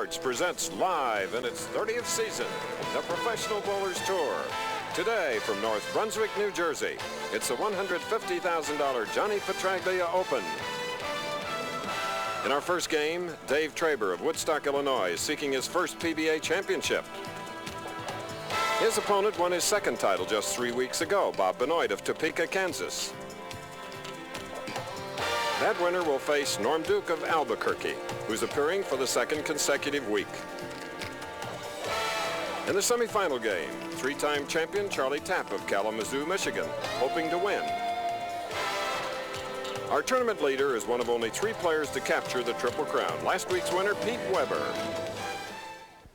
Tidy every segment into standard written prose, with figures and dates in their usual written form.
Sports presents live in its 30th season, the Professional Bowlers Tour. Today from North Brunswick, New Jersey, it's the $150,000 Johnny Petraglia Open. In our first game, Dave Traber of Woodstock, Illinois, is seeking his first PBA championship. His opponent won his second title just 3 weeks ago, Bob Benoit of Topeka, Kansas. That winner will face Norm Duke of Albuquerque, who's appearing for the second consecutive week. In the semifinal game, three-time champion Charlie Tapp of Kalamazoo, Michigan, hoping to win. Our tournament leader is one of only 3 players to capture the Triple Crown. Last week's winner, Pete Weber.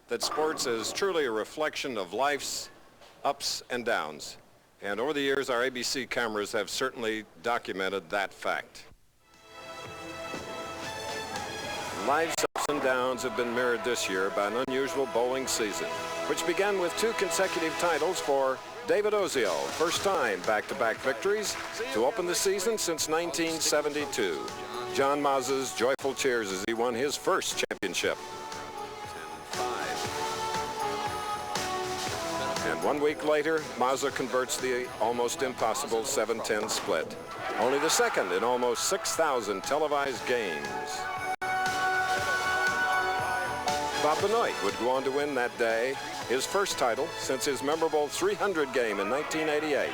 That sports is truly a reflection of life's ups and downs. And over the years, our ABC cameras have certainly documented that fact. Life's ups and downs have been mirrored this year by an unusual bowling season, which began with 2 consecutive titles for David Ozio, first time back-to-back victories to open the season since 1972. John Mazza's joyful cheers as he won his first championship. And 1 week later, Mazza converts the almost impossible 7-10 split, only the second in almost 6,000 televised games. Bob Benoit would go on to win that day his first title since his memorable 300 game in 1988.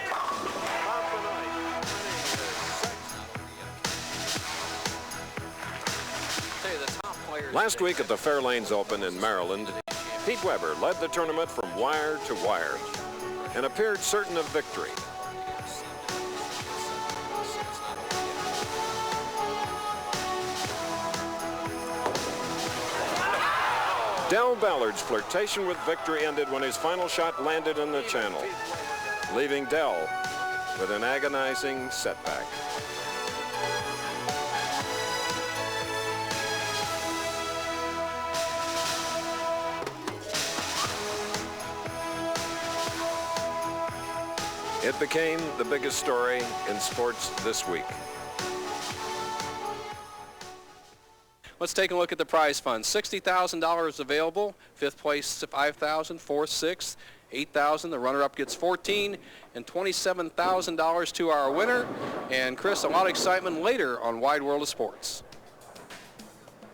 Last week at the Fairlanes Open in Maryland, Pete Weber led the tournament from wire to wire and appeared certain of victory. Del Ballard's flirtation with victory ended when his final shot landed in the channel, leaving Del with an agonizing setback. It became the biggest story in sports this week. Let's take a look at the prize fund. $60,000 available. 5th place, $5,000. 4th, $6,000. $8,000. The runner-up gets $14,000, and $27,000 to our winner. And Chris, a lot of excitement later on Wide World of Sports.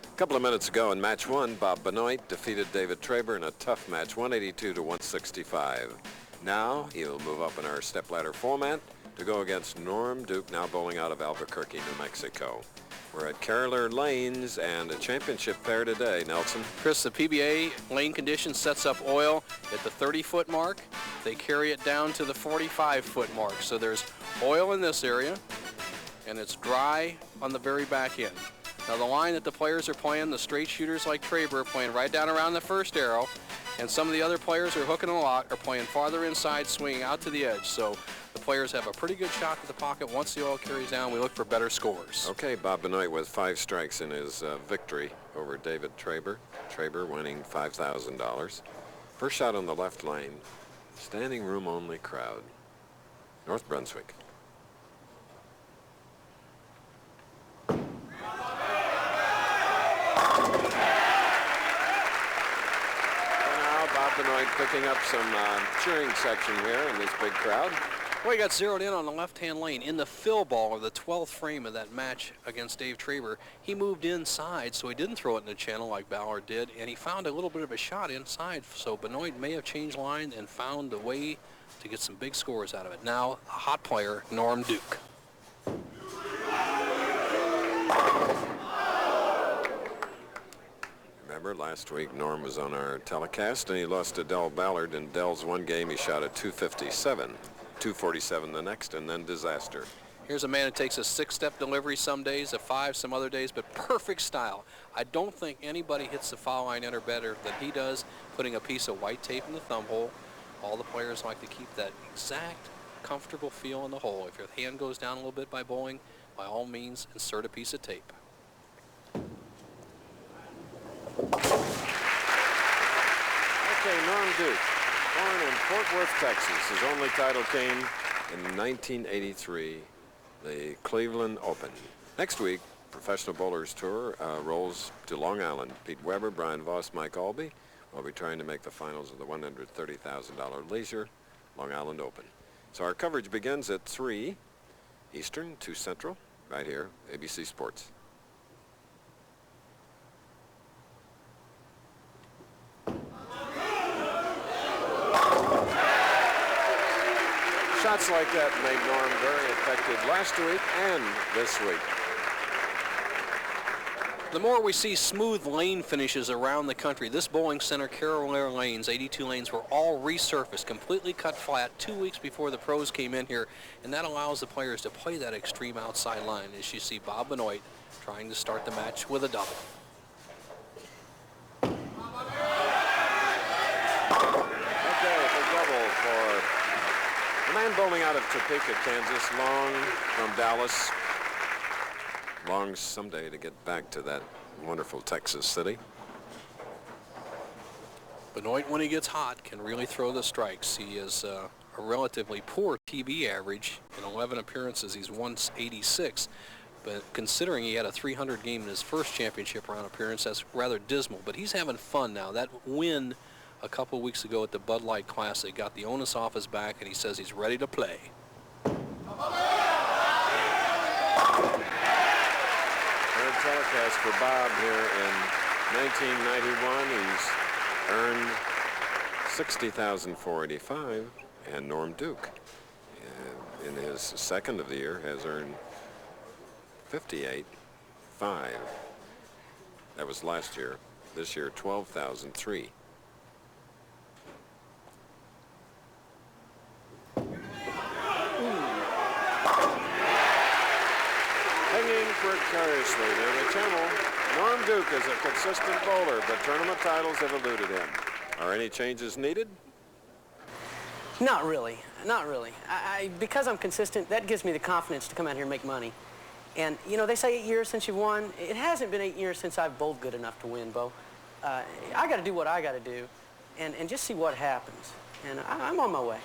A couple of minutes ago in match 1, Bob Benoit defeated David Traber in a tough match, 182 to 165. Now he'll move up in our stepladder format to go against Norm Duke, now bowling out of Albuquerque, New Mexico. We're at Carolina Lanes and a championship pair today, Nelson. Chris, the PBA lane condition sets up oil at the 30-foot mark. They carry it down to the 45-foot mark. So there's oil in this area, and it's dry on the very back end. Now the line that the players are playing, the straight shooters like Traber are playing right down around the first arrow, and some of the other players are hooking a lot, are playing farther inside, swinging out to the edge. So the players have a pretty good shot to the pocket. Once the oil carries down, we look for better scores. Okay, Bob Benoit with 5 strikes in his victory over David Traber. Traber winning $5,000. First shot on the left lane. Standing room only crowd. North Brunswick. Benoit picking up some cheering section here in this big crowd. Well, he got zeroed in on the left-hand lane in the fill ball, or the 12th frame of that match against Dave Traber. He moved inside, so he didn't throw it in the channel like Ballard did, and he found a little bit of a shot inside. So Benoit may have changed line and found a way to get some big scores out of it. Now, a hot player, Norm Duke. Remember, last week Norm was on our telecast and he lost to Del Ballard. In Del's one game he shot at 257, 247 the next, and then disaster. Here's a man who takes a 6-step delivery some days, a 5 some other days, but perfect style. I don't think anybody hits the foul line in or better than he does, putting a piece of white tape in the thumb hole. All the players like to keep that exact comfortable feel in the hole. If your hand goes down a little bit by bowling, by all means insert a piece of tape. Okay, Norm Duke, born in Fort Worth, Texas. His only title came in 1983, the Cleveland Open. Next week, Professional Bowlers Tour rolls to Long Island. Pete Weber, Brian Voss, Mike Albee will be trying to make the finals of the $130,000 Leisure Long Island Open. So our coverage begins at 3 Eastern, 2 Central, right here, ABC Sports. Shots like that made Norm very effective last week and this week. The more we see smooth lane finishes around the country, this bowling center, Carroll Air lanes, 82 lanes, were all resurfaced, completely cut flat 2 weeks before the pros came in here, and that allows the players to play that extreme outside line, as you see Bob Benoit trying to start the match with a double. Okay, the double for the man bowling out of Topeka, Kansas, Long from Dallas. Long someday to get back to that wonderful Texas city. Benoit, when he gets hot, can really throw the strikes. He has a relatively poor PB average. In 11 appearances, he's 186. But considering he had a 300 game in his first championship round appearance, that's rather dismal. But he's having fun now. That win a couple weeks ago at the Bud Light Classic got the onus off his back, and he says he's ready to play. Telecast for Bob here in 1991. He's earned $60,485, and Norm Duke in his second of the year has earned $58,500. That was last year. This year, $12,003. Precariously near the channel. Norm Duke is a consistent bowler, but tournament titles have eluded him. Are any changes needed? Not really. Not really. Because I'm consistent, that gives me the confidence to come out here and make money. And, you know, they say 8 years since you've won. It hasn't been 8 years since I've bowled good enough to win, Bo. I got to do what I got to do and just see what happens. And I'm on my way.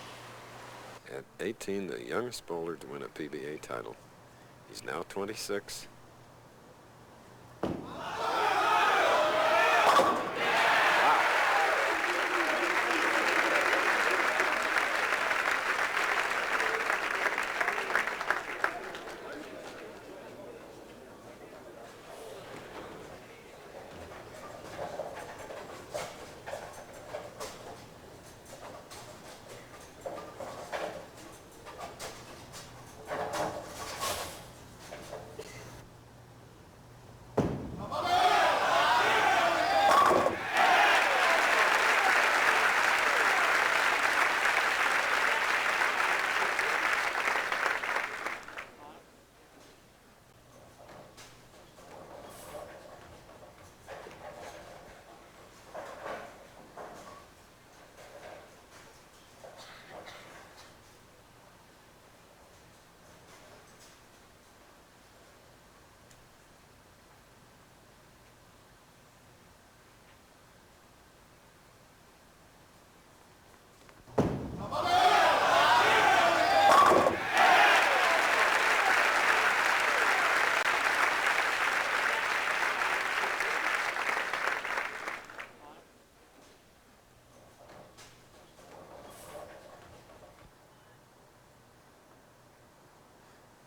At 18, the youngest bowler to win a PBA title. He's now 26.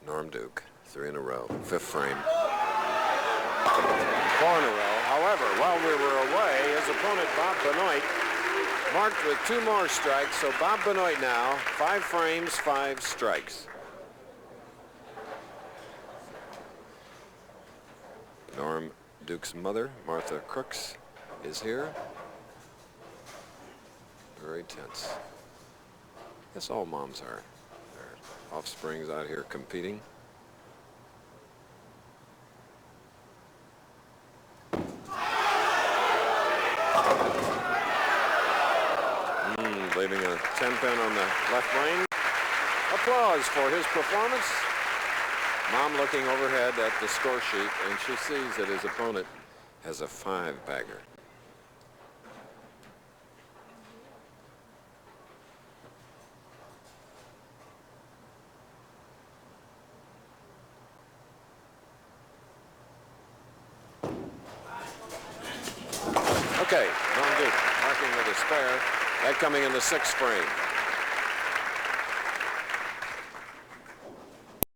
Norm Duke, 3 in a row, 5th frame. 4 in a row. However, while we were away, his opponent, Bob Benoit, marked with 2 more strikes. So Bob Benoit now, 5 frames, 5 strikes. Norm Duke's mother, Martha Crooks, is here. Very tense. Guess all moms are. Their offspring's out here competing. Leaving a 10-pin on the left lane. Applause for his performance. Mom looking overhead at the score sheet, and she sees that his opponent has a 5-bagger. Okay, non-duke, marking with a spare. That coming in the 6th frame.